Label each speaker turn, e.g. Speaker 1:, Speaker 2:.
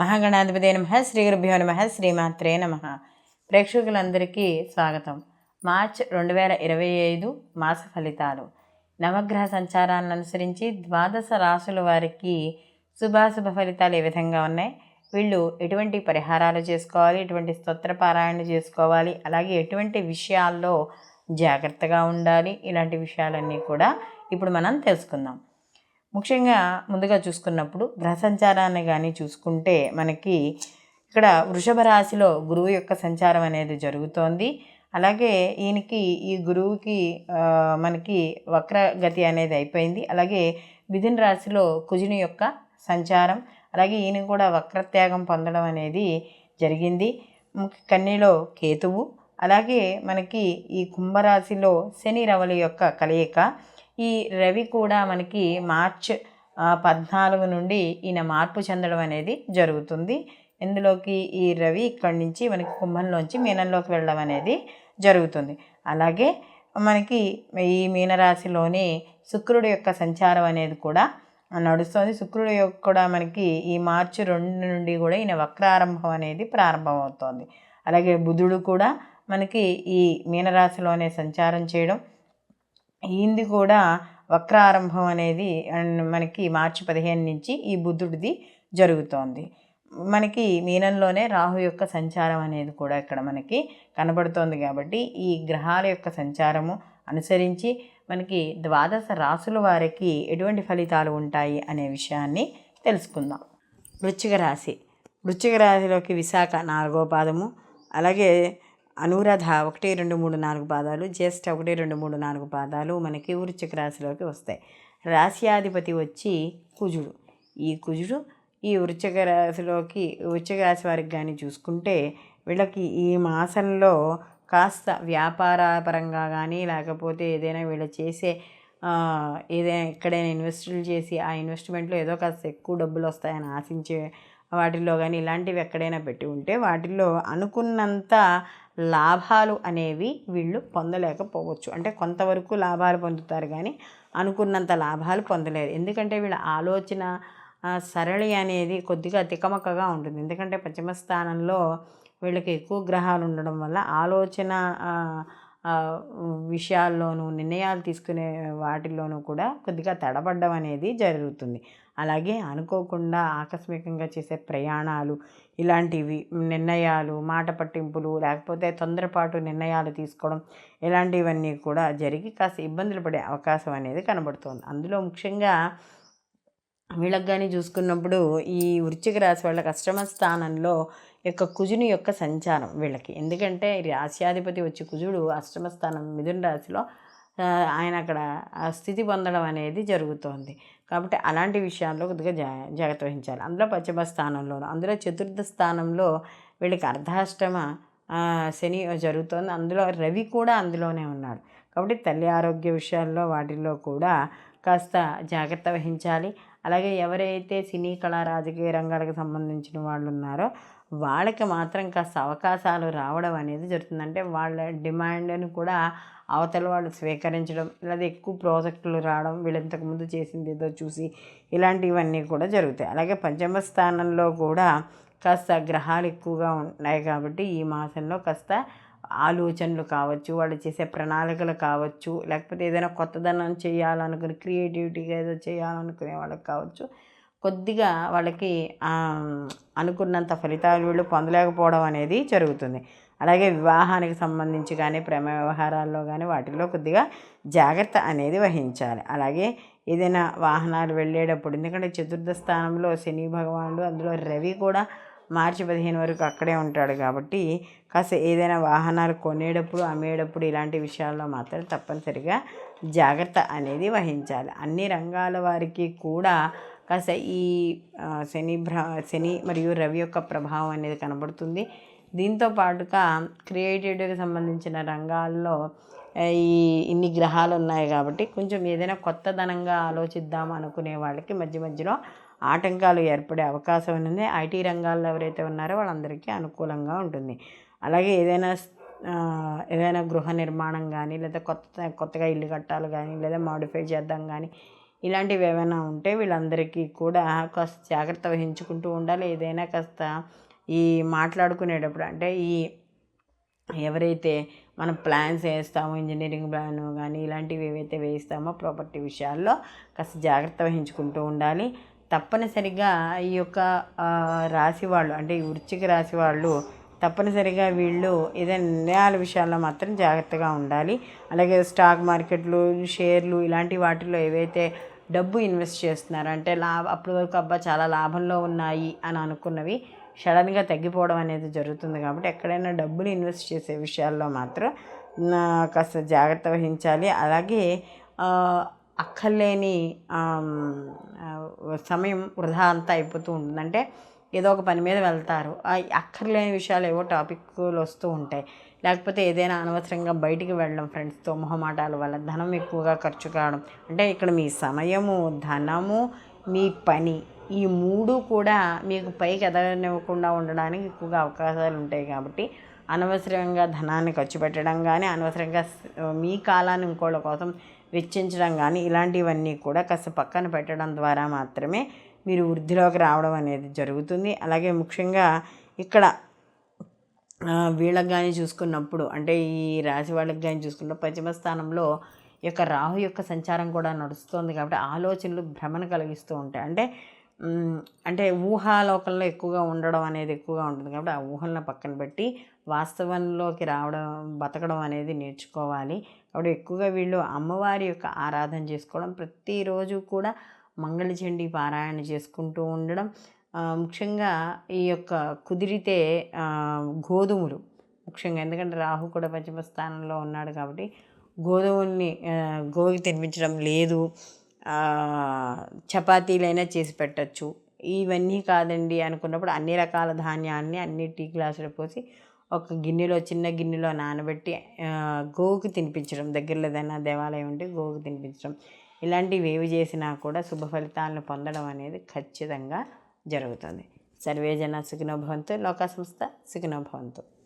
Speaker 1: మహాగణాధిపతి నమః. శ్రీ గురుభ్యో నమః. శ్రీమాత్రే నమః. ప్రేక్షకులందరికీ స్వాగతం. మార్చ్ 2025 మాస ఫలితాలు. నవగ్రహ సంచారాలను అనుసరించి ద్వాదశ రాశుల వారికి శుభాశుభ ఫలితాలు ఏ విధంగా ఉన్నాయి, వీళ్ళు ఎటువంటి పరిహారాలు చేసుకోవాలి, ఎటువంటి స్తోత్ర పారాయణ చేసుకోవాలి, అలాగే ఎటువంటి విషయాల్లో జాగ్రత్తగా ఉండాలి, ఇలాంటి విషయాలన్నీ కూడా ఇప్పుడు మనం తెలుసుకుందాం. ముఖ్యంగా ముందుగా చూసుకున్నప్పుడు గ్రహ సంచారాన్ని కానీ చూసుకుంటే మనకి ఇక్కడ వృషభ రాశిలో గురువు యొక్క సంచారం అనేది జరుగుతోంది. అలాగే ఈ గురువుకి మనకి వక్రగతి అనేది అయిపోయింది. అలాగే మిథున రాశిలో కుజుని యొక్క సంచారం, అలాగే ఈయన కూడా వక్రత్యాగం పొందడం అనేది జరిగింది. కన్యలో కేతువు, అలాగే మనకి ఈ కుంభరాశిలో శని రవుల యొక్క కలయిక. ఈ రవి కూడా మనకి మార్చ్ 14 నుండి ఈయన మార్పు చెందడం అనేది జరుగుతుంది. ఇందులోకి ఈ రవి ఇక్కడి నుంచి మనకి కుంభంలోంచి మీనంలోకి వెళ్ళడం అనేది జరుగుతుంది. అలాగే మనకి ఈ మీనరాశిలోని శుక్రుడి యొక్క సంచారం అనేది కూడా నడుస్తుంది. శుక్రుడు యొక్క కూడా మనకి ఈ మార్చి 2 నుండి కూడా ఈయన వక్రారంభం అనేది ప్రారంభమవుతోంది. అలాగే బుధుడు కూడా మనకి ఈ మీనరాశిలోనే సంచారం చేయడం, ఈయనది కూడా వక్రారంభం అనేది మనకి మార్చి 15 నుంచి ఈ బుధుడిది జరుగుతోంది. మనకి మీనంలోనే రాహు యొక్క సంచారం అనేది కూడా ఇక్కడ మనకి కనబడుతోంది. కాబట్టి ఈ గ్రహాల యొక్క సంచారము అనుసరించి మనకి ద్వాదశ రాశుల వారికి ఎటువంటి ఫలితాలు ఉంటాయి అనే విషయాన్ని తెలుసుకుందాం. వృశ్చిక రాశిలోకి విశాఖ 4వ పాదము, అలాగే అనురాధ 1, 2, 3, 4 పాదాలు, జ్యేష్ఠ 1, 2, 3, 4 పాదాలు మనకి వృశ్చిక రాశిలోకి వస్తాయి. రాశ్యాధిపతి వచ్చి కుజుడు. ఈ కుజుడు ఈ వృశ్చిక రాశి వారికి కానీ చూసుకుంటే వీళ్ళకి ఈ మాసంలో కాస్త వ్యాపారపరంగా కానీ, లేకపోతే ఏదైనా వీళ్ళు చేసే ఏదైనా ఎక్కడైనా ఇన్వెస్టులు చేసి ఆ ఇన్వెస్ట్మెంట్లో ఏదో కాస్త ఎక్కువ డబ్బులు వస్తాయని ఆశించే వాటిల్లో కానీ ఇలాంటివి ఎక్కడైనా పెట్టి ఉంటే వాటిల్లో అనుకున్నంత లాభాలు అనేవి వీళ్ళు పొందలేకపోవచ్చు. అంటే కొంతవరకు లాభాలు పొందుతారు కానీ అనుకున్నంత లాభాలు పొందలేరు. ఎందుకంటే వీళ్ళ ఆలోచన సరళి అనేది కొద్దిగా తికమకగా ఉంటుంది. ఎందుకంటే పంచమ స్థానంలో వీళ్ళకి ఎక్కువ గ్రహాలు ఉండడం వల్ల ఆలోచన విషయాల్లోనూ, నిర్ణయాలు తీసుకునే వాటిల్లోనూ కూడా కొద్దిగా తడబడ్డం అనేది జరుగుతుంది. అలాగే అనుకోకుండా ఆకస్మికంగా చేసే ప్రయాణాలు, ఇలాంటివి నిర్ణయాలు, మాట పట్టింపులు, లేకపోతే తొందరపాటు నిర్ణయాలు తీసుకోవడం, ఇలాంటివన్నీ కూడా జరిగి కాస్త ఇబ్బందులు పడే అవకాశం అనేది కనబడుతుంది. అందులో ముఖ్యంగా వీళ్ళకి కానీ చూసుకున్నప్పుడు ఈ వృశ్చిక రాశి వాళ్ళకి అష్టమ స్థానంలో యొక్క కుజుని యొక్క సంచారం వీళ్ళకి. ఎందుకంటే రాశ్యాధిపతి వచ్చి కుజుడు అష్టమ స్థానం మిథున రాశిలో ఆయన అక్కడ స్థితి పొందడం అనేది జరుగుతోంది. కాబట్టి అలాంటి విషయాల్లో కొద్దిగా జాగ్రత్త వహించాలి. అందులో పంచమ స్థానంలోను, అందులో చతుర్థ స్థానంలో వీళ్ళకి అర్ధాష్టమ శని జరుగుతోంది. అందులో రవి కూడా అందులోనే ఉన్నాడు. కాబట్టి తల్లి ఆరోగ్య విషయాల్లో వాటిల్లో కూడా కాస్త జాగ్రత్త వహించాలి. అలాగే ఎవరైతే సినీ కళా రాజకీయ రంగాలకు సంబంధించిన వాళ్ళు ఉన్నారో వాళ్ళకి మాత్రం కాస్త అవకాశాలు రావడం అనేది జరుగుతుందంటే వాళ్ళ డిమాండ్ని కూడా అవతల వాళ్ళు స్వీకరించడం, లేదా ఎక్కువ ప్రాజెక్టులు రావడం, వీళ్ళు ఇంతకుముందు చేసింది ఏదో చూసి ఇలాంటివన్నీ కూడా జరుగుతాయి. అలాగే పంచమ స్థానంలో కూడా కాస్త గ్రహాలు ఎక్కువగా ఉన్నాయి. కాబట్టి ఈ మాసంలో కాస్త ఆలోచనలు కావచ్చు, వాళ్ళు చేసే ప్రణాళికలు కావచ్చు, లేకపోతే ఏదైనా కొత్తదనం చేయాలనుకుని క్రియేటివిటీగా ఏదో చేయాలనుకునే వాళ్ళకి కావచ్చు, కొద్దిగా వాళ్ళకి అనుకున్నంత ఫలితాలు వీళ్ళు పొందలేకపోవడం అనేది జరుగుతుంది. అలాగే వివాహానికి సంబంధించి కానీ, ప్రేమ వ్యవహారాల్లో కానీ వాటిల్లో కొద్దిగా జాగ్రత్త అనేది వహించాలి. అలాగే ఏదైనా వాహనాలు వెళ్ళేటప్పుడు, ఎందుకంటే చతుర్థ స్థానంలో శని భగవానుడు, అందులో రవి కూడా మార్చి 15 వరకు అక్కడే ఉంటాడు. కాబట్టి కాస్త ఏదైనా వాహనాలు కొనేటప్పుడు, అమ్మేటప్పుడు ఇలాంటి విషయాల్లో మాత్రం తప్పనిసరిగా జాగ్రత్త అనేది వహించాలి. అన్ని రంగాల వారికి కూడా కాస్త ఈ శని మరియు రవి యొక్క ప్రభావం అనేది కనబడుతుంది. దీంతో పాటుగా క్రియేటివిటీకి సంబంధించిన రంగాల్లో ఇన్ని గ్రహాలు ఉన్నాయి కాబట్టి కొంచెం ఏదైనా కొత్తదనంగా ఆలోచిద్దాం అనుకునే వాళ్ళకి మధ్య మధ్యలో ఆటంకాలు ఏర్పడే అవకాశం ఉంది. ఐటీ రంగాల్లో ఎవరైతే ఉన్నారో వాళ్ళందరికీ అనుకూలంగా ఉంటుంది. అలాగే ఏదైనా గృహ నిర్మాణం కానీ, లేదా కొత్తగా ఇల్లు కట్టాలి కానీ, లేదా మాడిఫై చేద్దాం కానీ, ఇలాంటివి ఏమైనా ఉంటే వీళ్ళందరికీ కూడా కాస్త జాగ్రత్త వహించుకుంటూ ఉండాలి. ఏదైనా కాస్త ఈ మాట్లాడుకునేటప్పుడు అంటే ఎవరైతే మనం ప్లాన్స్ వేస్తామో ఇంజనీరింగ్ ప్లాన్ కానీ ఇలాంటివి ఏవైతే వేస్తామో ప్రాపర్టీ విషయాల్లో కాస్త జాగ్రత్త వహించుకుంటూ ఉండాలి. తప్పనిసరిగా ఈ యొక్క రాశి వాళ్ళు అంటే ఈ వృశ్చిక రాశి వాళ్ళు తప్పనిసరిగా వీళ్ళు ఏదైనా నిర్ణయాల విషయాల్లో మాత్రం జాగ్రత్తగా ఉండాలి. అలాగే స్టాక్ మార్కెట్లు, షేర్లు ఇలాంటి వాటిల్లో ఏవైతే డబ్బు ఇన్వెస్ట్ చేస్తున్నారో అంటే అప్పటి వరకు అబ్బా చాలా లాభంలో ఉన్నాయి అని అనుకున్నవి సడన్గా తగ్గిపోవడం అనేది జరుగుతుంది. కాబట్టి ఎక్కడైనా డబ్బులు ఇన్వెస్ట్ చేసే విషయాల్లో మాత్రం కాస్త జాగ్రత్త వహించాలి. అలాగే అక్కర్లేని సమయం వృధా అంతా అయిపోతూ ఉంటుంది. అంటే ఏదో ఒక పని మీద వెళ్తారు, అక్కర్లేని విషయాలు ఏవో టాపిక్లు వస్తూ ఉంటాయి. లేకపోతే ఏదైనా అనవసరంగా బయటికి వెళ్ళడం ఫ్రెండ్స్తో మొహమాటాల వల్ల ధనం ఎక్కువగా ఖర్చు కావడం. అంటే ఇక్కడ మీ సమయము, ధనము, మీ పని ఈ మూడు కూడా మీకు పైకి ఎదగనివ్వకుండా ఉండడానికి ఎక్కువగా అవకాశాలు ఉంటాయి. కాబట్టి అనవసరంగా ధనాన్ని ఖర్చు పెట్టడం కానీ, అనవసరంగా మీ కాలాన్ని ఇంకోళ్ళ కోసం వెచ్చించడం కానీ ఇలాంటివన్నీ కూడా కాస్త పక్కన పెట్టడం ద్వారా మాత్రమే మీరు వృద్ధిలోకి రావడం అనేది జరుగుతుంది. అలాగే ముఖ్యంగా ఇక్కడ వీళ్ళకి కానీ చూసుకున్నప్పుడు అంటే ఈ రాశి వాళ్ళకి కానీ చూసుకున్న పంచమ స్థానంలో యొక్క రాహు యొక్క సంచారం కూడా నడుస్తుంది. కాబట్టి ఆలోచనలు భ్రమణ కలిగిస్తూ ఉంటాయి. అంటే ఊహాలోకంలో ఎక్కువగా ఉండడం అనేది ఎక్కువగా ఉంటుంది. కాబట్టి ఆ ఊహలను పక్కన పెట్టి వాస్తవంలోకి రావడం, బతకడం అనేది నేర్చుకోవాలి. కాబట్టి ఎక్కువగా వీళ్ళు అమ్మవారి యొక్క ఆరాధన చేసుకోవడం, ప్రతిరోజు కూడా మంగళచండీ పారాయణ చేసుకుంటూ ఉండడం, ముఖ్యంగా ఈ యొక్క కుదిరితే గోధుమలు ముఖ్యంగా, ఎందుకంటే రాహు కూడా పంచమ స్థానంలో ఉన్నాడు కాబట్టి గోధుమల్ని గోవుకి తినిపించడం, లేదు చపాతీలైనా చేసి పెట్టచ్చు. ఇవన్నీ కాదండి అనుకున్నప్పుడు అన్ని రకాల ధాన్యాన్ని అన్ని టీ గ్లాసులు పోసి ఒక గిన్నెలో, చిన్న గిన్నెలో నానబెట్టి గోవుకి తినిపించడం, దగ్గరలో ఏదైనా దేవాలయం ఉంటే గోవుకి తినిపించడం, ఇలాంటివి ఏవి చేసినా కూడా శుభ ఫలితాలను పొందడం అనేది ఖచ్చితంగా జరుగుతుంది. సర్వే జన సుఖినో భవంతు, లోకా సంస్థ సుఖినో భవంతు.